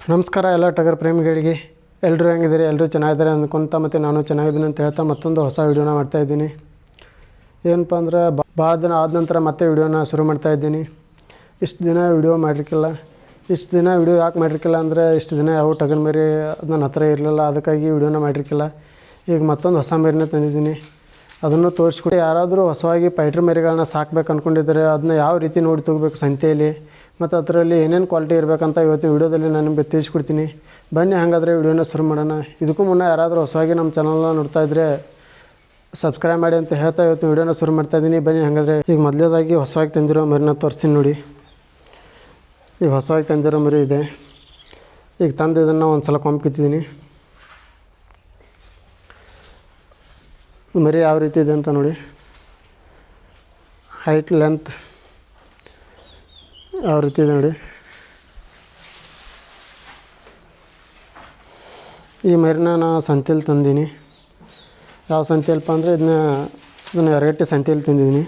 ನಮಸ್ಕಾರ ಎಲ್ಲ ಟಗರ್ ಪ್ರೇಮಿಗಳಿಗೆ. ಎಲ್ಲರೂ ಹೆಂಗಿದ್ದೀರಿ? ಎಲ್ಲರೂ ಚೆನ್ನಾಗಿದ್ದಾರೆ ಅಂದ್ಕೊತ ಮತ್ತು ನಾನು ಚೆನ್ನಾಗಿದ್ದೀನಿ ಅಂತ ಹೇಳ್ತಾ ಮತ್ತೊಂದು ಹೊಸ ವೀಡಿಯೋನ ಮಾಡ್ತಾಯಿದ್ದೀನಿ. ಏನಪ್ಪ ಅಂದ್ರೆ ಭಾಳ ದಿನ ಆದ ನಂತರ ಮತ್ತೆ ವೀಡಿಯೋನ ಶುರು ಮಾಡ್ತಾಯಿದ್ದೀನಿ. ಇಷ್ಟು ದಿನ ವೀಡಿಯೋ ಮಾಡಿರ್ಕಿಲ್ಲ. ಇಷ್ಟು ದಿನ ವೀಡಿಯೋ ಯಾಕೆ ಮಾಡಿರ್ಕಿಲ್ಲ ಅಂದರೆ ಇಷ್ಟು ದಿನ ಯಾವ ಟಗರ್ ಮರಿ ನನ್ನ ಹತ್ರ ಇರಲಿಲ್ಲ, ಅದಕ್ಕಾಗಿ ವೀಡಿಯೋನ ಮಾಡಿರ್ಕಿಲ್ಲ. ಈಗ ಮತ್ತೊಂದು ಹೊಸ ಮರಿನ ತಂದಿದ್ದೀನಿ, ಅದನ್ನು ತೋರಿಸ್ಕೊಟ್ಟು ಯಾರಾದರೂ ಹೊಸವಾಗಿ ಪೈಟ್ರ್ ಮರಿಗಳನ್ನ ಸಾಕ್ಬೇಕು ಅಂದ್ಕೊಂಡಿದ್ದಾರೆ ಅದನ್ನ ಯಾವ ರೀತಿ ನೋಡಿ ತಗೋಬೇಕು ಸಂತೆಯಲ್ಲಿ ಮತ್ತು ಅದರಲ್ಲಿ ಏನೇನು ಕ್ವಾಲಿಟಿ ಇರಬೇಕಂತ ಇವತ್ತು ವೀಡಿಯೋದಲ್ಲಿ ನಾನು ನಿಮಗೆ ತಿಳಿಸ್ಕೊಡ್ತೀನಿ. ಬನ್ನಿ ಹಾಗಾದರೆ ವೀಡಿಯೋನ ಶುರು ಮಾಡೋಣ. ಇದಕ್ಕೂ ಮುನ್ನ ಯಾರಾದರೂ ಹೊಸವಾಗಿ ನಮ್ಮ ಚಾನಲ್ನ ನೋಡ್ತಾ ಇದ್ದರೆ ಸಬ್ಸ್ಕ್ರೈಬ್ ಮಾಡಿ ಅಂತ ಹೇಳ್ತಾ ಇವತ್ತು ವೀಡಿಯೋನ ಶುರು ಮಾಡ್ತಾಯಿದ್ದೀನಿ. ಬನ್ನಿ ಹಾಗಾದರೆ ಈಗ ಮೊದಲೇದಾಗಿ ಹೊಸವಾಗಿ ತಂದಿರೋ ಮರಿನ ತೋರಿಸ್ತೀನಿ ನೋಡಿ. ಈಗ ಹೊಸವಾಗಿ ತಂದಿರೋ ಮರಿ ಇದೆ. ಈಗ ತಂದು ಇದನ್ನು ಒಂದು ಸಲ ಕೊಂಬ್ ಕಿತ್ತಿದ್ದೀನಿ. ಮರಿ ಯಾವ ರೀತಿ ಇದೆ ಅಂತ ನೋಡಿ. ಹೈಟ್ ಲೆಂತ್ ಯಾವ ರೀತಿ ಇದೆ ನೋಡಿ. ಈ ಮರಿನ ನಾನು ಸಂತೆಯಲ್ಲಿ ತಂದೀನಿ. ಯಾವ ಸಂತೆಯಲ್ಪ ಅಂದರೆ ಇದನ್ನು ಎರಗಟ್ಟಿ ಸಂತೆಯಲ್ಲಿ ತಂದಿದ್ದೀನಿ.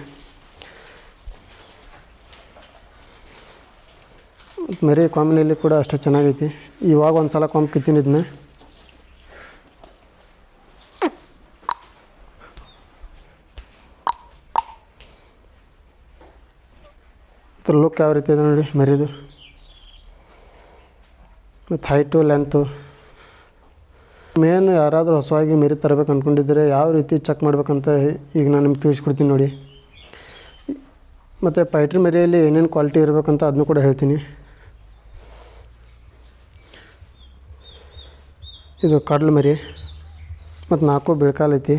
ಮರಿ ಕೊಂಬಿನಲ್ಲಿ ಕೂಡ ಅಷ್ಟು ಚೆನ್ನಾಗೈತಿ. ಇವಾಗ ಒಂದು ಸಲ ಕೊಂಬ್ ಕಿತ್ತೀನಿ. ಇದನ್ನ ಇದ್ರ ಲುಕ್ ಯಾವ ರೀತಿ ಇದೆ ನೋಡಿ ಮರಿದು, ಮತ್ತು ಹೈಟು ಲೆಂತು. ಮೇನ್ ಯಾರಾದರೂ ಹೊಸವಾಗಿ ಮರಿ ತರಬೇಕು ಅಂದ್ಕೊಂಡಿದ್ದರೆ ಯಾವ ರೀತಿ ಚೆಕ್ ಮಾಡ್ಬೇಕಂತ ಈಗ ನಾನು ನಿಮ್ಗೆ ತಿಳಿಸ್ಕೊಡ್ತೀನಿ ನೋಡಿ. ಮತ್ತು ಪೈಟ್ರ್ ಮರಿಯಲ್ಲಿ ಏನೇನು ಕ್ವಾಲಿಟಿ ಇರಬೇಕಂತ ಅದನ್ನು ಕೂಡ ಹೇಳ್ತೀನಿ. ಇದು ಕಡ್ಲು ಮರಿ ಮತ್ತು 4 ಬಿಳ್ಕಾಲೈತಿ.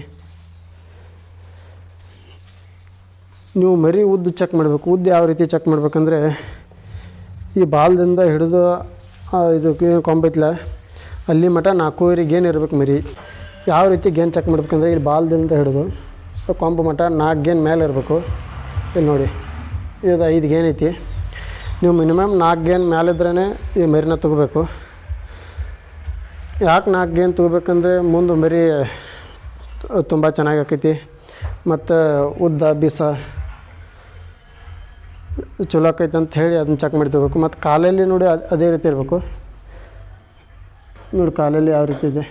ನೀವು ಮರಿ ಉದ್ದು ಚೆಕ್ ಮಾಡಬೇಕು. ಉದ್ದು ಯಾವ ರೀತಿ ಚೆಕ್ ಮಾಡ್ಬೇಕಂದ್ರೆ ಈ ಬಾಲ್ದಿಂದ ಹಿಡಿದು ಇದಕ್ಕೆ ಕೊಂಬೈತ್ಲ ಅಲ್ಲಿ ಮಟ 4 ಗೇನ್ ಇರಬೇಕು ಮರಿ. ಯಾವ ರೀತಿ ಗೇನ್ ಚೆಕ್ ಮಾಡ್ಬೇಕಂದ್ರೆ ಇಲ್ಲಿ ಬಾಲ್ದಿಂದ ಹಿಡಿದು ಕೊಂಬು ಮಟ 4 ಗೇನ್ ಮೇಲೆ ಇರಬೇಕು. ಇಲ್ಲಿ ನೋಡಿ, ಇದು 5 ಗೇನ್ ಐತಿ. ನೀವು ಮಿನಿಮಮ್ 4 ಗೇನ್ ಮೇಲಿದ್ರೇ ಈ ಮರಿನ ತೊಗೋಬೇಕು. ಯಾಕೆ 4 ಗೇನ್ ತೊಗೋಬೇಕಂದ್ರೆ ಮುಂದೆ ಮರಿ ತುಂಬ ಚೆನ್ನಾಗಿ ಆಕೈತಿ ಮತ್ತು ಉದ್ದ ಬೀಸ ಚಲೋ ಆಕೈತೆ ಅಂತ ಹೇಳಿ ಅದನ್ನ ಚೆಕ್ ಮಾಡಿ ತೊಗೋಬೇಕು. ಮತ್ತು ಕಾಲಲ್ಲಿ ನೋಡಿ ಅದೇ ರೀತಿ ಇರಬೇಕು ನೋಡಿ. ಕಾಲಲ್ಲಿ ಯಾವ ರೀತಿ ಇದೆ.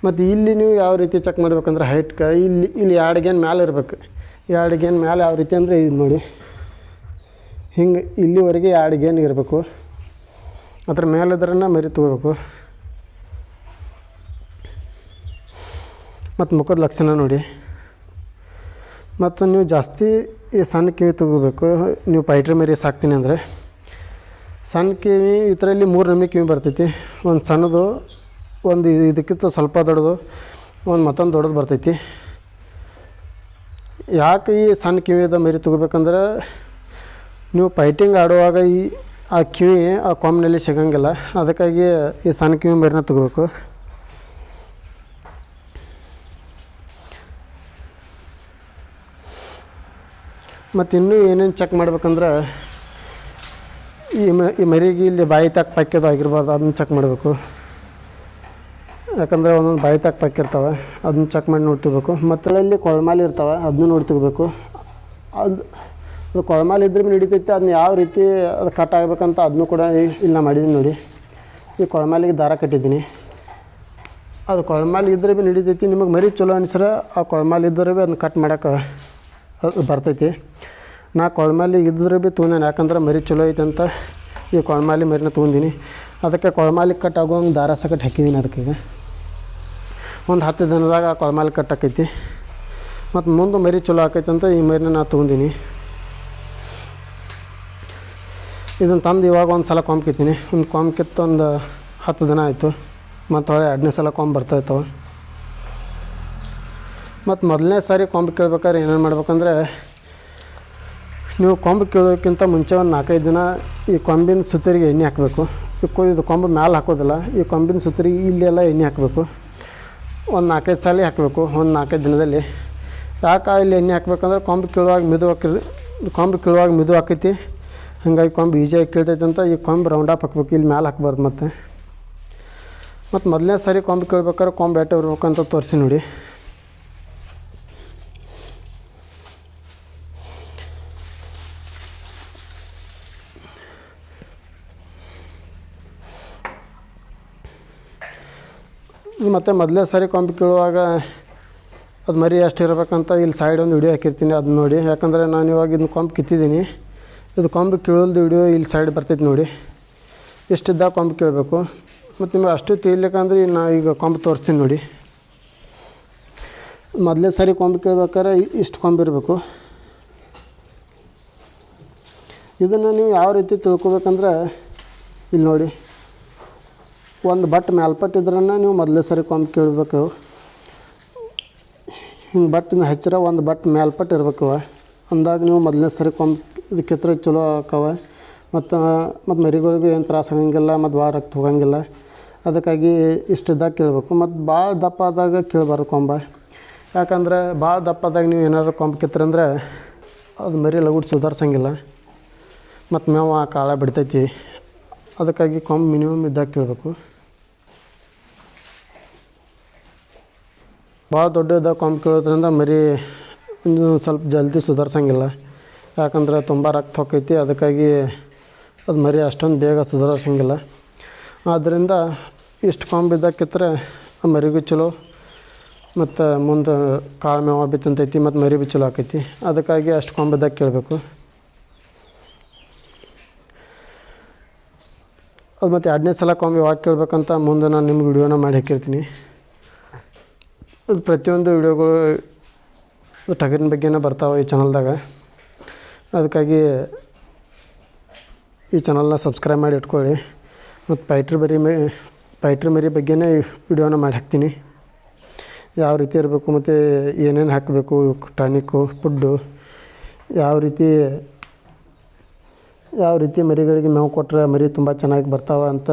ಮತ್ತು ಇಲ್ಲಿ ನೀವು ಯಾವ ರೀತಿ ಚೆಕ್ ಮಾಡ್ಬೇಕಂದ್ರೆ ಹೈಟ್ಗೆ ಇಲ್ಲಿ 2 ಗೇನ್ ಮ್ಯಾಲೆ ಇರಬೇಕು. 2 ಗೇನ್ ಮ್ಯಾಲೆ ಯಾವ ರೀತಿ ಅಂದರೆ ಇದು ನೋಡಿ, ಹಿಂಗೆ ಇಲ್ಲಿವರೆಗೆ 2 ಗೇನ್ ಇರಬೇಕು. ಅದ್ರ ಮೇಲಿದ್ರನ್ನ ಮರಿ ತೊಗೋಬೇಕು. ಮತ್ತು ಮುಖದ ಲಕ್ಷಣ ನೋಡಿ. ಮತ್ತು ನೀವು ಜಾಸ್ತಿ ಈ ಸಣ್ಣ ಕಿವಿ ತೊಗೋಬೇಕು. ನೀವು ಪೈಟ್ರ್ ಮರಿ ಸಾಕ್ತೀನಿ ಅಂದರೆ ಸಣ್ಣ ಕಿವಿ ಇದರಲ್ಲಿ 3 ನಮೂನಿ ಕಿವಿ ಬರ್ತೈತಿ. ಒಂದು ಸಣ್ಣದು, ಒಂದು ಇದಕ್ಕಿಂತ ಸ್ವಲ್ಪ ದೊಡ್ಡದು, ಒಂದು ಮತ್ತೊಂದು ದೊಡ್ಡದು ಬರ್ತೈತಿ. ಯಾಕೆ ಈ ಸಣ್ಣ ಕಿವಿದ ಮರಿ ತೊಗೋಬೇಕಂದ್ರೆ ನೀವು ಫೈಟಿಂಗ್ ಆಡುವಾಗ ಆ ಕಿವಿ ಆ ಕೊಂಬಿನಲ್ಲಿ ಸಿಗಂಗಿಲ್ಲ. ಅದಕ್ಕಾಗಿ ಈ ಸಣ್ಣ ಕಿವಿ ಮರಿನ ತೊಗೋಬೇಕು. ಮತ್ತು ಇನ್ನೂ ಏನೇನು ಚೆಕ್ ಮಾಡ್ಬೇಕಂದ್ರೆ ಈ ಮರಿಗೆ ಇಲ್ಲಿ ಬಾಯಿ ತಾಕ್ ಪಕ್ಯದು ಆಗಿರ್ಬಾರ್ದು, ಅದನ್ನ ಚೆಕ್ ಮಾಡಬೇಕು. ಯಾಕಂದರೆ ಒಂದೊಂದು ಬಾಯಿ ತಾಕ್ ಪಕ್ಕಿರ್ತಾವೆ, ಅದನ್ನ ಚೆಕ್ ಮಾಡಿ ನೋಡ್ತಿರ್ಬೇಕು. ಮತ್ತು ಅಲ್ಲಿ ಕೊಳಮಾಲಿ ಇರ್ತಾವೆ, ಅದನ್ನೂ ನೋಡ್ತಿರ್ಬೇಕು. ಅದು ಕೊಳಮಾಲಿ ಇದ್ರೆ ನಡಿತೈತೆ. ಅದನ್ನ ಯಾವ ರೀತಿ ಅದು ಕಟ್ ಆಗಬೇಕಂತ ಅದನ್ನೂ ಕೂಡ ಇಲ್ಲಿ ನಾನು ಮಾಡಿದ್ದೀನಿ ನೋಡಿ. ಈ ಕೊಳಮಾಲಿಗೆ ದಾರ ಕಟ್ಟಿದ್ದೀನಿ. ಅದು ಕೊಳಮಾಲಿ ಇದ್ರೆ ಭೀ ನಡಿತೈತಿ. ನಿಮಗೆ ಮರಿ ಚಲೋ ಅನಿಸ್ರೆ ಆ ಕೊಳಮಾಲಿ ಇದ್ದರೆ ಭೀ ಅದನ್ನ ಕಟ್ ಮಾಡೋಕೆ ಅದು ಬರ್ತೈತಿ. ನಾ ಕೊಳಮಾಲಿ ಇದ್ದರೆ ಭೀ ತೊಗೊಂಡೇನೆ, ಯಾಕಂದ್ರೆ ಮರಿ ಚಲೋ ಐತೆ ಅಂತ ಈ ಕೊಳಮಾಲಿ ಮರಿನ ತೊಗೊಂಡಿನಿ. ಅದಕ್ಕೆ ಕೊಳಮಾಲಿ ಕಟ್ ಆಗೋಂಗೆ ದಾರ ಸಕಟ್ ಹಾಕಿದ್ದೀನಿ. ಅದಕ್ಕೀಗ ಒಂದು 10 ದಿನದಾಗ ಆ ಕೊಳಮಾಲಿ ಕಟ್ ಆಕೈತಿ. ಮತ್ತು ಮುಂದೆ ಮರಿ ಚಲೋ ಆಕೈತೆ ಅಂತ ಈ ಮರಿನ ನಾ ತೊಗೊಂಡಿನಿ. ಇದನ್ನು ತಂದು ಇವಾಗ ಒಂದು ಸಲ ಕೊಂಬ್ ಕಿತ್ತೀನಿ. ಒಂದು ಕೊಂಬ್ ಕಿತ್ತು ಒಂದು 10 ದಿನ ಆಯಿತು. ಮತ್ತು ಹೊಳೆ 2ನೇ ಸಲ ಕೊಂಬ್ ಬರ್ತಾಯಿರ್ತವೆ. ಮತ್ತು ಮೊದಲನೇ ಸಾರಿ ಕೊಂಬ್ ಕೇಳ್ಬೇಕಾದ್ರೆ ಏನೇನು ಮಾಡ್ಬೇಕಂದ್ರೆ ನೀವು ಕೊಂಬು ಕೀಳೋಕ್ಕಿಂತ ಮುಂಚೆ ಒಂದು 4-5 ದಿನ ಈ ಕೊಂಬಿನ ಸುತ್ತರಿಗೆ ಎಣ್ಣೆ ಹಾಕಬೇಕು. ಇದು ಕೊಂಬು ಮ್ಯಾಲೆ ಹಾಕೋದಿಲ್ಲ, ಈ ಕೊಂಬಿನ ಸುತ್ತರಿಗೆ ಇಲ್ಲೆಲ್ಲ ಎಣ್ಣೆ ಹಾಕಬೇಕು. ಒಂದು 4-5 ಸಲ ಹಾಕಬೇಕು ಒಂದು 4-5 ದಿನದಲ್ಲಿ. ಯಾಕೆ ಇಲ್ಲಿ ಎಣ್ಣೆ ಹಾಕ್ಬೇಕಂದ್ರೆ ಕೊಂಬು ಕೀಳುವಾಗ ಮಿದು ಆಕೈತಿ. ಹಾಗಾಗಿ ಕೊಂಬು ಈಜಿಯಾಗಿ ಕೀಳ್ತೈತೆ ಅಂತ ಈ ಕೊಂಬು ರೌಂಡ್ ಅಪ್ ಹಾಕ್ಬೇಕು, ಇಲ್ಲಿ ಮ್ಯಾಲೆ ಹಾಕ್ಬಾರ್ದು. ಮತ್ತು ಮೊದಲನೇ ಸಾರಿ ಕೊಂಬು ಕೀಳ್ಬೇಕಾದ್ರೆ ಕೊಂಬು ಎಟ್ಟು ಇರ್ಬೇಕಂತ ತೋರಿಸಿ ನೋಡಿ. ಮತ್ತು ಮೊದಲೇ ಸಾರಿ ಕೊಂಬು ಕೀಳುವಾಗ ಅದು ಮರಿ ಎಷ್ಟು ಇರಬೇಕಂತ ಇಲ್ಲಿ ಸೈಡ್ ಒಂದು ವಿಡಿಯೋ ಹಾಕಿರ್ತೀನಿ, ಅದನ್ನ ನೋಡಿ. ಯಾಕಂದರೆ ನಾನು ಇವಾಗ ಇದನ್ನ ಕೊಂಬು ಕಿತ್ತಿದ್ದೀನಿ, ಇದು ಕೊಂಬು ಕೀಳೋದು ವಿಡಿಯೋ ಇಲ್ಲಿ ಸೈಡ್ ಬರ್ತೈತೆ ನೋಡಿ. ಇಷ್ಟಿದ್ದಾಗ ಕೊಂಬು ಕೀಳಬೇಕು. ಮತ್ತು ನಿಮಗೆ ಅಷ್ಟು ತಿಳಿಲಿಕ್ಕಂದ್ರೆ ನಾ ಈಗ ಕೊಂಬು ತೋರಿಸ್ತೀನಿ ನೋಡಿ. ಮೊದಲೇ ಸಾರಿ ಕೊಂಬು ಕೀಳ್ಬೇಕಾದ್ರೆ ಇಷ್ಟು ಕೊಂಬು ಇರಬೇಕು. ಇದನ್ನು ನೀವು ಯಾವ ರೀತಿ ತಿಳ್ಕೊಬೇಕಂದ್ರೆ ಇಲ್ಲಿ ನೋಡಿ, ಒಂದು ಬಟ್ ಮೇಲ್ಪಟ್ಟು ಇದ್ರನ್ನ ನೀವು ಮೊದಲೇ ಸರಿ ಕೊಂಬು ಕೀಳ್ಬೇಕು. ಹಿಂಗೆ ಬಟ್ಟಿನ ಹಚ್ಚಿರ ಒಂದು ಬಟ್ ಮೇಲ್ಪಟ್ಟು ಇರ್ಬೇಕು. ಅಂದಾಗ ನೀವು ಮೊದಲನೇ ಸರಿ ಕೊಂಬು ಇದು ಕಿತ್ತರೆ ಚಲೋ ಆಕವ. ಮತ್ತು ಮರಿಗಳಿಗೂ ಏನು ತ್ರಾಸ ಆಗಂಗಿಲ್ಲ, ಮತ್ತು ಭಾಳ ರಕ್ತ ಹೋಗಂಗಿಲ್ಲ. ಅದಕ್ಕಾಗಿ ಇಷ್ಟಿದ್ದಾಗ ಕೀಳ್ಬೇಕು. ಮತ್ತು ಭಾಳ ದಪ್ಪ ಆದಾಗ ಕೀಳ್ಬಾರ್ದು ಕೊಂಬ. ಯಾಕಂದರೆ ಭಾಳ ದಪ್ಪ ಆದಾಗ ನೀವು ಏನಾದ್ರು ಕೊಂಬು ಕಿತ್ತರಂದ್ರೆ ಅದು ಮರಿ ಲಗುಡ್ ಸುಧಾರ್ಸಂಗಿಲ್ಲ, ಮತ್ತು ಮೇವು ಕಾಳ ಬಿಡ್ತೈತಿ. ಅದಕ್ಕಾಗಿ ಕೊಂಬು ಮಿನಿಮಮ್ ಇದ್ದಾಗ ಕೀಳ್ಬೇಕು. ಭಾಳ ದೊಡ್ಡದಾಗ ಕೊಂಬು ಕೀಳೋದ್ರಿಂದ ಮರಿ ಒಂದು ಸ್ವಲ್ಪ ಜಲ್ದಿ ಸುಧಾರ್ಸಂಗಿಲ್ಲ. ಯಾಕಂದ್ರೆ ತುಂಬ ರಕ್ತ ಹೋಗೈತಿ, ಅದಕ್ಕಾಗಿ ಅದು ಮರಿ ಅಷ್ಟೊಂದು ಬೇಗ ಸುಧಾರಿಸಂಗಿಲ್ಲ. ಆದ್ದರಿಂದ ಇಷ್ಟು ಕೊಂಬು ಇದ್ದಾಗ ಕಿತ್ತರೆ ಆ ಮರಿಗೂ ಚಲೋ, ಮತ್ತು ಮುಂದೆ ಕಾಳು ಮೇವು ಬಿ ತಿಂತೈತಿ, ಮತ್ತು ಮರಿ ಬಿ ಚಲೋ ಆಕೈತಿ. ಅದಕ್ಕಾಗಿ ಅಷ್ಟು ಕೊಂಬು ಇದ್ದಾಗ ಕೀಳಬೇಕು. ಅದು ಮತ್ತು 2ನೇ ಸಲ ಕೊಂಬು ಯಾವಾಗ ಕೀಳ್ಬೇಕಂತ ಮುಂದೆ ನಾನು ನಿಮ್ಗೆ ವಿಡಿಯೋನ ಮಾಡಿ ಹಾಕಿರ್ತೀನಿ. ಅದು ಪ್ರತಿಯೊಂದು ವಿಡಿಯೋಗಳು ಟಗರಿನ ಬಗ್ಗೆನೇ ಬರ್ತಾವೆ ಈ ಚಾನಲ್ದಾಗ. ಅದಕ್ಕಾಗಿ ಈ ಚಾನಲ್ನ ಸಬ್ಸ್ಕ್ರೈಬ್ ಮಾಡಿ ಇಟ್ಕೊಳ್ಳಿ. ಮತ್ತು ಪೈಟ್ರ್ ಮರಿ ಬಗ್ಗೆನೇ ವಿಡಿಯೋನ ಮಾಡಿ ಹಾಕ್ತೀನಿ. ಯಾವ ರೀತಿ ಇರಬೇಕು, ಮತ್ತು ಏನೇನು ಹಾಕಬೇಕು, ಟಾನಿಕ್ಕು, ಫುಡ್ಡು, ಯಾವ ರೀತಿ ಮರಿಗಳಿಗೆ ಮೇವು ಕೊಟ್ಟರೆ ಮರಿ ತುಂಬ ಚೆನ್ನಾಗಿ ಬರ್ತಾವೆ ಅಂತ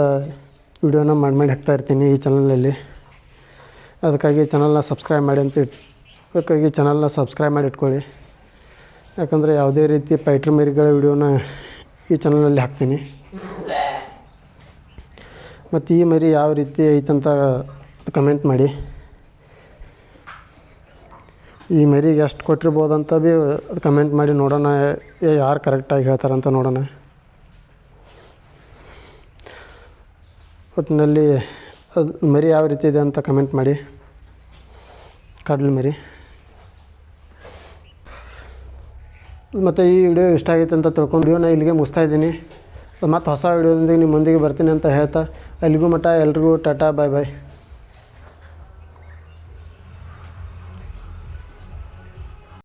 ವಿಡಿಯೋನ ಮಾಡಿ ಹಾಕ್ತಾಯಿರ್ತೀನಿ ಈ ಚಾನಲಲ್ಲಿ. ಅದಕ್ಕಾಗಿ ಚಾನಲ್ನ ಸಬ್ಸ್ಕ್ರೈಬ್ ಮಾಡಿ ಚಾನಲ್ನ ಸಬ್ಸ್ಕ್ರೈಬ್ ಮಾಡಿ ಇಟ್ಕೊಳ್ಳಿ. ಯಾಕಂದರೆ ಯಾವುದೇ ರೀತಿ ಪೈಟ್ರ್ ಮರಿಗಳ ವಿಡಿಯೋನ ಈ ಚಾನಲಲ್ಲಿ ಹಾಕ್ತೀನಿ. ಮತ್ತು ಈ ಮರಿ ಯಾವ ರೀತಿ ಐತಂತ ಕಮೆಂಟ್ ಮಾಡಿ. ಈ ಮರಿಗೆ ಎಷ್ಟು ಕೊಟ್ಟಿರ್ಬೋದಂತ ಭೀ ಅದು ಕಮೆಂಟ್ ಮಾಡಿ ನೋಡೋಣ, ಯಾರು ಕರೆಕ್ಟಾಗಿ ಹೇಳ್ತಾರಂತ ನೋಡೋಣ. ಒಟ್ಟಿನಲ್ಲಿ ಅದು ಮರಿ ಯಾವ ರೀತಿ ಇದೆ ಅಂತ ಕಮೆಂಟ್ ಮಾಡಿ. ಕಡಲು ಮರಿ. ಮತ್ತು ಈ ವಿಡಿಯೋ ಇಷ್ಟ ಆಗೈತೆ ಅಂತ ತಿಳ್ಕೊಂಡು ವಿಡಿಯೋನ ಇಲ್ಲಿಗೆ ಮುಗಿಸ್ತಾ ಇದ್ದೀನಿ. ಮತ್ತು ಹೊಸ ವಿಡಿಯೋದೊಂದಿಗೆ ನಿಮ್ಮ ಮುಂದಿಗೆ ಬರ್ತೀನಿ ಅಂತ ಹೇಳ್ತಾ ಅಲ್ಲಿಗೂ ಮಟ್ಟ ಎಲ್ರಿಗೂ ಟಾಟಾ, ಬಾಯ್ ಬಾಯ್.